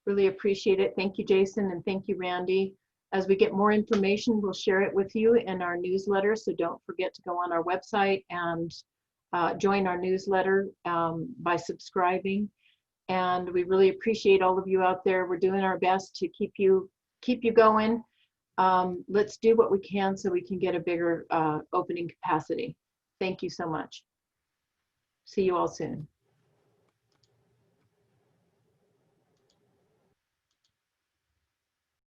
Really appreciate it. Thank you, Jason, and thank you, Randy. As we get more information, we'll share it with you in our newsletter. So don't forget to go on our website and join our newsletter by subscribing. And we really appreciate all of you out there. We're doing our best to keep you going. Let's do what we can so we can get a bigger opening capacity. Thank you so much. See you all soon.